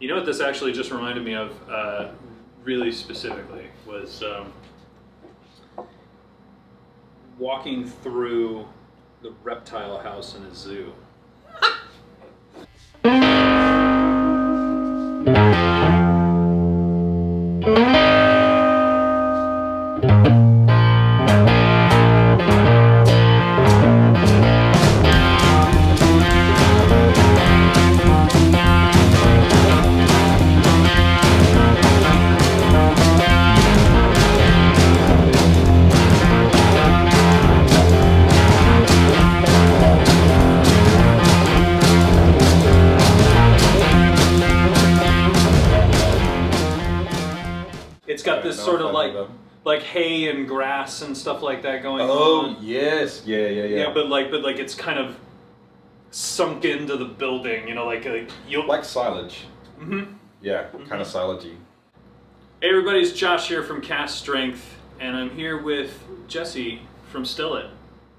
You know what this actually just reminded me of, really specifically, was walking through the reptile house in a zoo. It's got this sort of like hay and grass and stuff like that going on. Oh yes, yeah. Yeah, but like it's kind of sunk into the building, you know, like you'll Like silage. Mm-hmm. Yeah, kind of silagey. Hey everybody, it's Josh here from Cast Strength, and I'm here with Jesse from Still It.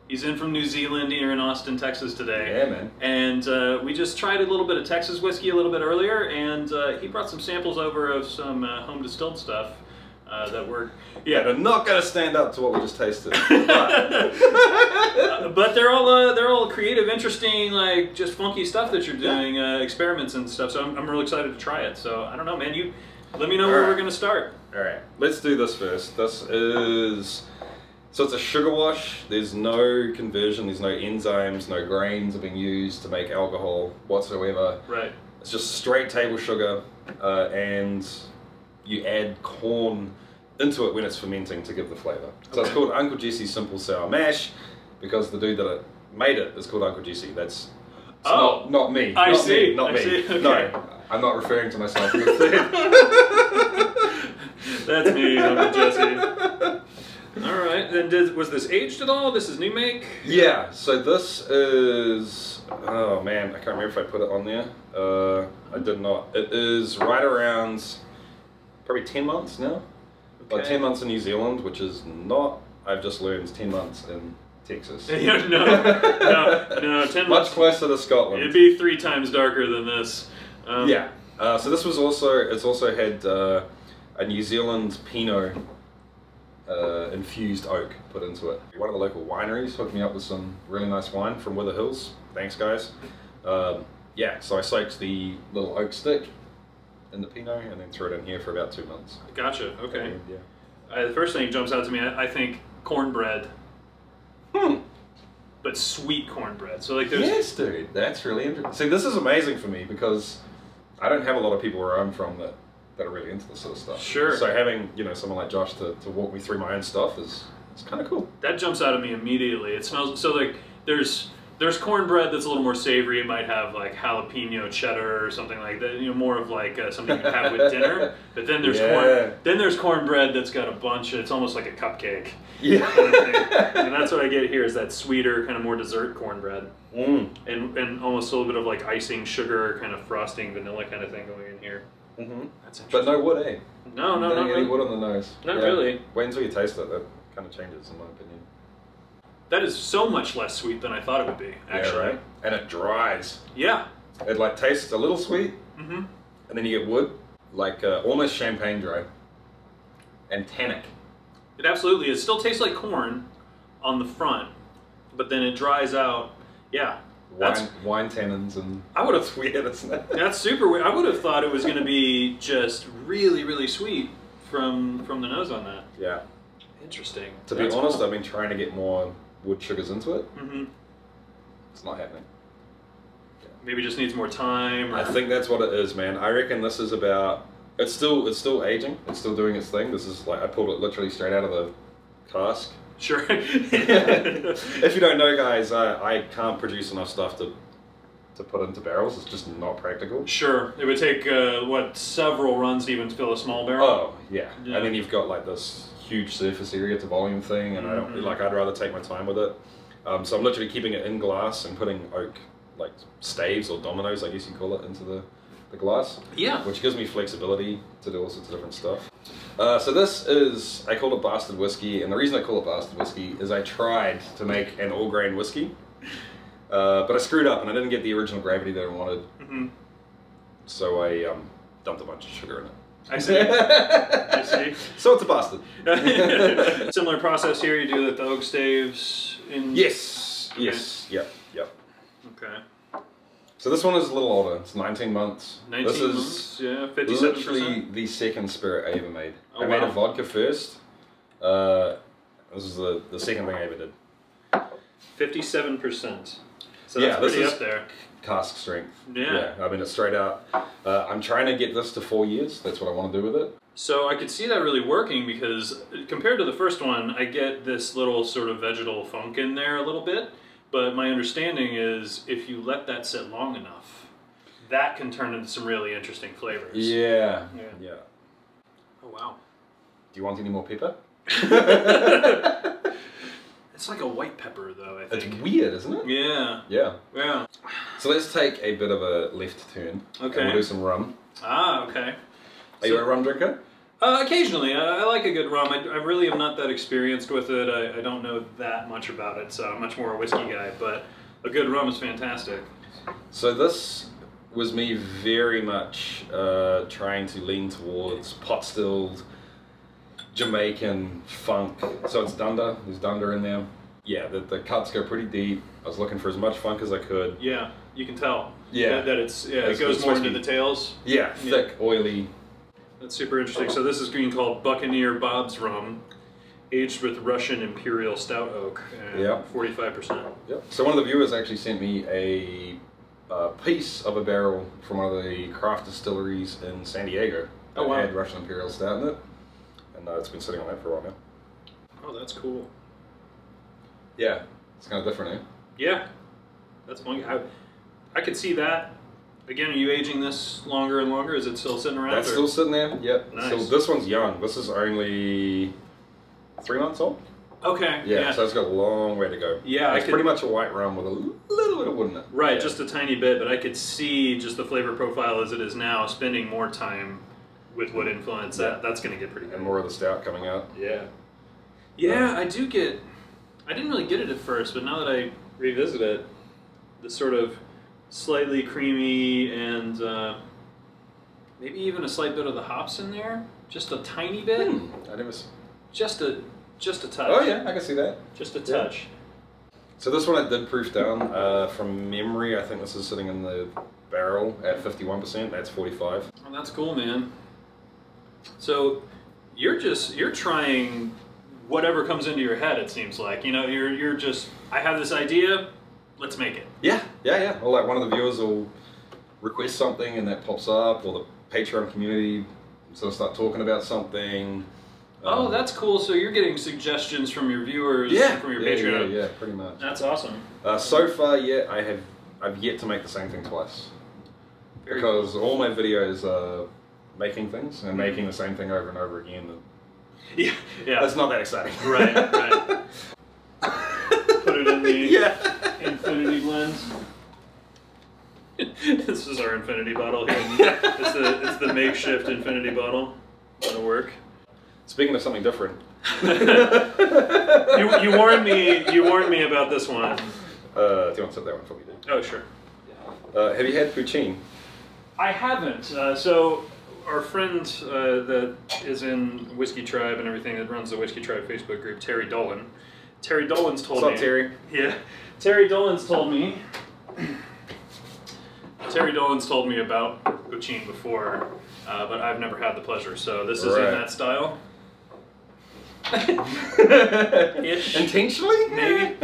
He's in from New Zealand, here in Austin, Texas today. Yeah, man. And we just tried a little bit of Texas whiskey a little bit earlier, and he brought some samples over of some home distilled stuff that were, Yeah, they're not going to stand up to what we just tasted. but they're all creative, interesting, like just funky stuff that you're doing, experiments and stuff. So I'm really excited to try it. So I don't know, man. You let me know where we're gonna start. All right, let's do this first. This is it's a sugar wash. There's no conversion. There's no enzymes. No grains are being used to make alcohol whatsoever. Right. It's just straight table sugar, and you add corn into it when it's fermenting to give the flavor. So it's called Uncle Jesse's Simple Sour Mash because the dude that made it is called Uncle Jesse. That's not me. I see. Not me. Okay. No, I'm not referring to myself. That's me, Uncle Jesse. All right. Then was this aged at all? This is new make. Yeah. So this is. Oh man, I can't remember if I put it on there. I did not. It is right around probably 10 months now. Okay. Like 10 months in New Zealand, which is not. I've just learned 10 months in Texas. Yeah, no, 10 Much months. closer to Scotland. It'd be 3 times darker than this. Yeah. So this was it's also had a New Zealand Pinot infused oak put into it. One of the local wineries hooked me up with some really nice wine from Wither Hills. Thanks, guys. Yeah, so I soaked the little oak stick in the Pinot and then threw it in here for about 2 months. Gotcha. Okay. Yeah. The first thing that jumps out to me, I think cornbread. But sweet cornbread. So like there's. Yes, dude. That's really interesting. See, this is amazing for me because I don't have a lot of people where I'm from that are really into this sort of stuff. Sure. So having, you know, someone like Josh to walk me through my own stuff is kind of cool. That jumps out at me immediately. It smells so like there's cornbread that's a little more savory. It might have like jalapeno cheddar or something like that. You know, more of like something you have with dinner. But then there's cornbread that's got a bunch. It's almost like a cupcake. Yeah. And that's what I get here is that sweeter, kind of more dessert cornbread. And almost a little bit of like icing, sugar, kind of frosting, vanilla kind of thing going in here. That's interesting. But no wood, eh? No, not any wood on the nose. Not really. Wait until you taste it. That kind of changes, in my opinion. That is so much less sweet than I thought it would be, actually. Yeah, right? And it dries. Yeah. It like tastes a little sweet, and then you get wood, like almost champagne dry, and tannic. It absolutely is. It still tastes like corn on the front, but then it dries out. Yeah. Wine tannins and I would have. it's weird, isn't it? That's super weird. I would have thought it was going to be just really, really sweet from the nose on that. Yeah. Interesting. To be honest, I've been trying to get more wood sugars into it. It's not happening. Maybe just needs more time. Or... I think that's what it is, man. I reckon this is about. It's still aging. It's still doing its thing. This is like I pulled it literally straight out of the cask. Sure. If you don't know, guys, I can't produce enough stuff to put into barrels. It's just not practical. Sure. It would take several runs to even fill a small barrel. Oh yeah. And then you've got like this huge surface area to volume thing, and I don't like. I'd rather take my time with it. So I'm literally keeping it in glass and putting oak like staves or dominoes, I guess you call it, into the glass. Yeah. Which gives me flexibility to do all sorts of different stuff. So this is, I call it Bastard Whiskey, and the reason I call it Bastard Whiskey is I tried to make an all-grain whiskey, but I screwed up and I didn't get the original gravity that I wanted. So I dumped a bunch of sugar in it. I see. I see. So it's a bastard. Similar process here. You do the oak staves in. Yes. Okay. Yes. Yep. Yep. Okay. So this one is a little older. It's 19 months. 19 this months. is Yeah. 57%. literally the second spirit I ever made. Oh, I made wow. a vodka first. This is the second thing I ever did. 57%. So Yeah, that's this pretty is- up there. Cask strength. Yeah. I mean, it's straight out. I'm trying to get this to 4 years. That's what I want to do with it. So I could see that really working because compared to the first one, I get this little sort of vegetal funk in there a little bit. But my understanding is if you let that sit long enough, that can turn into some really interesting flavors. Yeah. Yeah. Yeah. Oh, wow. Do you want any more pepper? It's like a white pepper, though, I think. It's weird, isn't it? Yeah. Yeah. Yeah. So let's take a bit of a left turn. Okay. And we'll do some rum. Ah, okay. Are you a rum drinker? Occasionally. I like a good rum. I really am not that experienced with it. I don't know that much about it, so I'm much more a whiskey guy, but a good rum is fantastic. So this was me very much trying to lean towards pot-stilled Jamaican funk. So it's dunder. There's dunder in there. Yeah, the cuts go pretty deep. I was looking for as much funk as I could. Yeah, you can tell. Yeah. That it goes more into the tails. Yeah, thick, oily. That's super interesting. So this is green called Buccaneer Bob's Rum, aged with Russian Imperial Stout Oak, and Yeah. 45%. Yep. So one of the viewers actually sent me a piece of a barrel from one of the craft distilleries in San Diego. Oh, that wow. had Russian Imperial Stout in it. And it's been sitting on that for a while now. Oh, that's cool. Yeah, it's kind of different, eh? Yeah, that's funky. I could see that. Again, are you aging this longer and longer? Is it still sitting around? That's or? still sitting there, yep. Nice. So this one's young. This is only 3 months old. Okay. Yeah, so it's got a long way to go. Yeah, It's pretty much a white rum with a little bit of wood in it. Right, Yeah. just a tiny bit, but I could see just the flavor profile as it is now, spending more time with wood influence. That's going to get pretty good. And more of the stout coming out. Yeah. Yeah, I didn't really get it at first, but now that I revisit it, the sort of slightly creamy and maybe even a slight bit of the hops in there, just a tiny bit, I never. just a touch. Oh yeah, I can see that. Just a touch. So this one I did proof down from memory. I think this is sitting in the barrel at 51%. That's 45. Oh, that's cool, man. So you're trying whatever comes into your head. It seems like you're just I have this idea, let's make it. Yeah. Or like one of the viewers will request something and that pops up, or the Patreon community sort of start talking about something. Oh, that's cool. So you're getting suggestions from your viewers, from your Patreon. Yeah, pretty much. That's awesome. So far, I've yet to make the same thing twice. Very Because all my videos are making things and making the same thing over and over again. And Yeah. that's not that exciting. Right. Put it in the infinity blend. This is our infinity bottle here. It's the makeshift infinity bottle. That'll work. Speaking of something different. You warned me about this one. Do you want to set that one for me, dude? Oh, sure. Have you had poutine? I haven't. So our friend that is in Whiskey Tribe and everything, that runs the Whiskey Tribe Facebook group, Terry Dolan. Terry Dolan's told me. What's up, Terry? Yeah. Terry Dolan's told me. Terry Dolan's told me about poutine before, but I've never had the pleasure. So this is in that style. Ish. Intentionally? Maybe.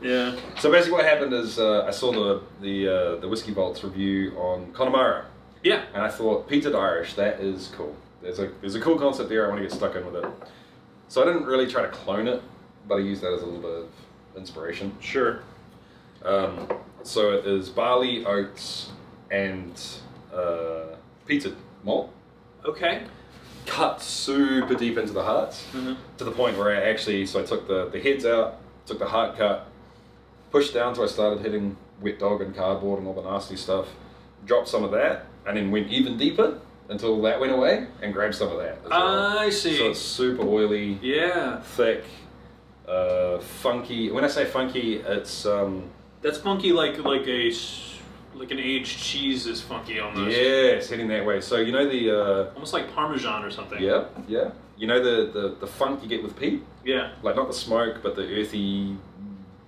Yeah. So basically what happened is I saw the Whiskey Vaults review on Connemara. Yeah. And I thought, peated Irish, that is cool. There's a cool concept there, I want to get stuck in with it. So I didn't really try to clone it, but I used that as a little bit of inspiration. Sure. So it is barley, oats, and peated malt. Okay. Cut super deep into the hearts, to the point where I took the heads out, took the heart cut, pushed down till I started hitting wet dog and cardboard and all the nasty stuff, dropped some of that, and then went even deeper until that went away, and grabbed some of that as well. I see. So it's super oily, Yeah. thick, funky. When I say funky, it's That's funky like like an aged cheese is funky almost. Yeah, it's heading that way. So you know the almost like Parmesan or something. yeah. You know the funk you get with peat? Yeah. Like not the smoke, but the earthy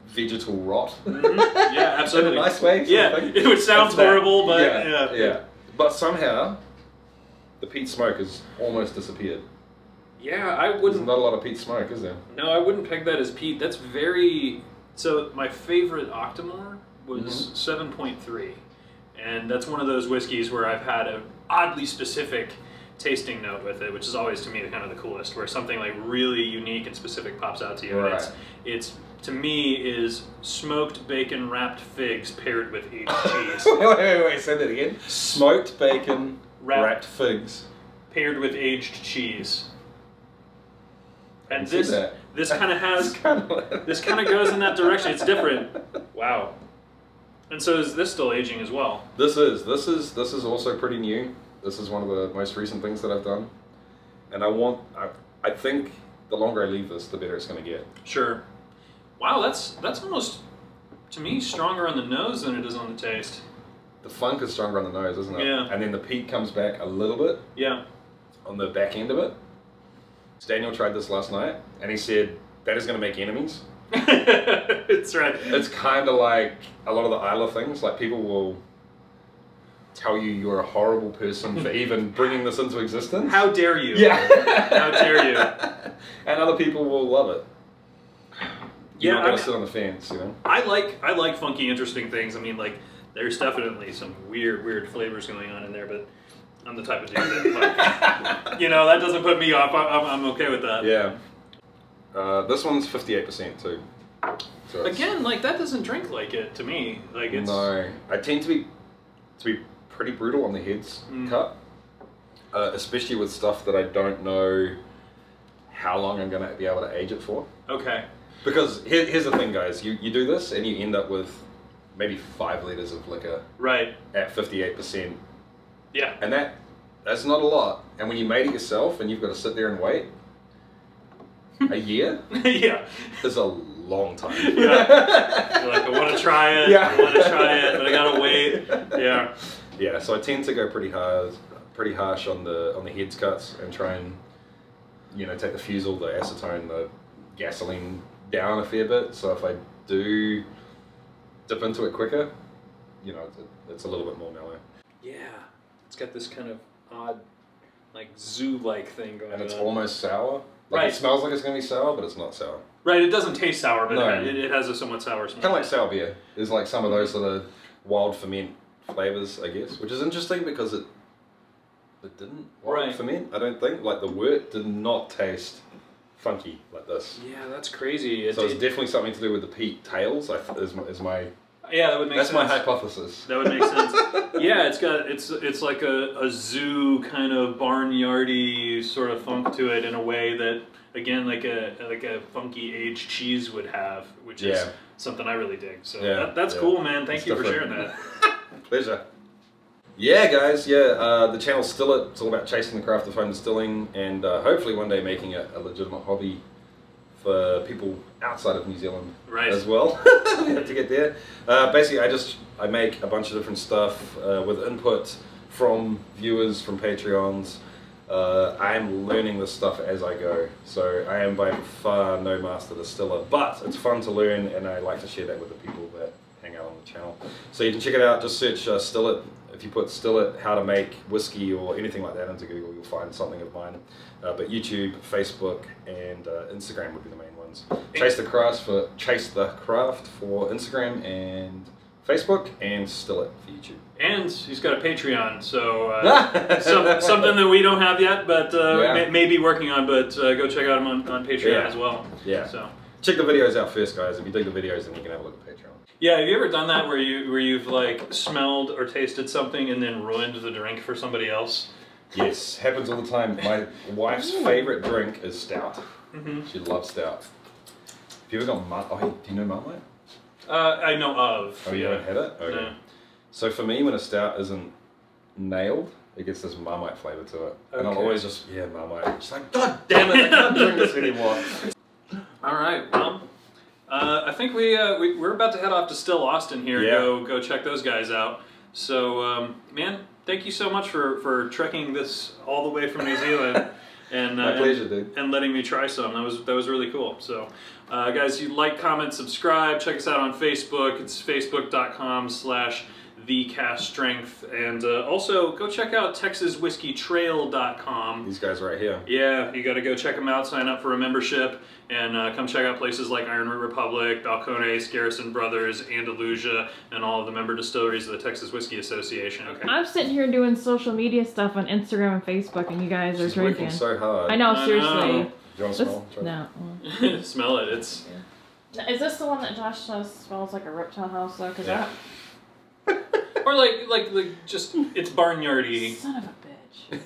vegetal rot. Yeah, absolutely. In a nice way. Yeah, it would sound horrible, but yeah. But somehow the peat smoke has almost disappeared. Yeah, I There's wouldn't. not a lot of peat smoke, is there? No, I wouldn't peg that as peat. That's very. So my favorite Octomore was 7.3, and that's one of those whiskeys where I've had an oddly specific tasting note with it, which is always to me kind of the coolest, where something like really unique and specific pops out to you. Right. And it's to me is smoked bacon wrapped figs paired with aged cheese. wait, say that again. Smoked bacon wrapped figs paired with aged cheese. And see this that. this kind of has kinda... this kind of goes in that direction. It's different. Wow. And so is this still aging as well? This is also pretty new. This is one of the most recent things that I've done, and I think the longer I leave this, the better it's going to get. Sure. Wow, that's almost to me stronger on the nose than it is on the taste. The funk is stronger on the nose, isn't it? Yeah. And then the peat comes back a little bit. Yeah. On the back end of it. Daniel tried this last night, and he said that is going to make enemies. It's right. It's kind of like a lot of the Isla things. Like people will tell you you're a horrible person for even bringing this into existence. How dare you? Yeah. How dare you? And other people will love it. You're not I going mean, to sit on the fence, you know? I like funky, interesting things. I mean, like, there's definitely some weird flavors going on in there, but I'm the type of dude that, like, you know, that doesn't put me off. I'm okay with that. Yeah. This one's 58% too. So Again, like, that doesn't drink like it to me. Like, it's... No. I tend to be pretty brutal on the heads cut. Especially with stuff that I don't know how long I'm going to be able to age it for. Okay. Because here's the thing, guys. You do this and you end up with maybe 5 liters of liquor Right. at 58%. Yeah. And that's not a lot. And when you made it yourself and you've got to sit there and wait, a year Yeah. is a long time. Yeah. You're like, I want to try it. Yeah. I want to try it, but I gotta wait. Yeah. Yeah, so I tend to go pretty harsh on the heads cuts and try and, you know, take the fusel, the acetone, the gasoline down a fair bit. So if I do dip into it quicker, you know, it's a little bit more mellow. Yeah. It's got this kind of odd, like, zoo-like thing going on. And it's almost sour. Like, Right. It smells like it's going to be sour, but it's not sour. Right, it doesn't taste sour, but No. it has a somewhat sour smell. Kind of like sour beer. There's like some of those sort of wild ferment flavors, I guess, which is interesting because it didn't wild ferment, I don't think. Like the wort did not taste funky like this. Yeah, that's crazy. So it's definitely something to do with the peat tails, is my yeah, that would make that's sense. my hypothesis. That would make sense. Yeah, it's like a zoo kind of barnyardy sort of funk to it in a way that, again, like a funky aged cheese would have, which is something I really dig. So that's cool, man. Thank you for sharing that. Pleasure. Yeah, guys. Yeah, the channel's Still It. It's all about chasing the craft of home distilling, and hopefully one day making it a legitimate hobby for people outside of New Zealand as well. We have to get there. Basically, I make a bunch of different stuff with input from viewers, from Patreons. I am learning this stuff as I go, so I am by far no master distiller, but it's fun to learn, and I like to share that with the people that hang out on the channel. So you can check it out. Just search Still It. If you put Still It, how to make whiskey or anything like that into Google, you'll find something of mine. But YouTube, Facebook, and Instagram would be the main ones. Chase the Craft for Instagram and Facebook, and Still It for YouTube. And he's got a Patreon, so something that we don't have yet, but may be working on. But go check out him on Patreon as well. Yeah. So check the videos out first, guys. If you dig the videos, then you can have a look at Patreon. Yeah, have you ever done that where you've like smelled or tasted something and then ruined the drink for somebody else? Yes, happens all the time. My wife's favorite drink is stout. She loves stout. Have you ever got do you know Marmite? I know of. Oh, you haven't had it? Okay. No. So for me, when a stout isn't nailed, it gets this Marmite flavour to it. And I'm always just, Marmite. She's like, God damn it, I can't drink this anymore. All right, well, I think we're about to head off to Still Austin here. Yeah. Go check those guys out. So, man, thank you so much for trekking this all the way from New Zealand. And, My pleasure, dude. And letting me try some. That was really cool. So, guys, you like, comment, subscribe. Check us out on Facebook. It's facebook.com/thecaststrength. And also, go check out TexasWhiskeyTrail.com. These guys right here. Yeah, you got to go check them out. Sign up for a membership. And come check out places like Iron Root Republic, Balcones, Garrison Brothers, Andalusia, and all of the member distilleries of the Texas Whiskey Association. Okay. I'm sitting here doing social media stuff on Instagram and Facebook, and you guys are She's drinking. working so hard. I know, I seriously. know. Do you want to smell? No. Smell it. It's. Is this the one that Josh says smells like a reptile house, though? Cause Yeah. Or like just it's barnyardy. Son of a bitch.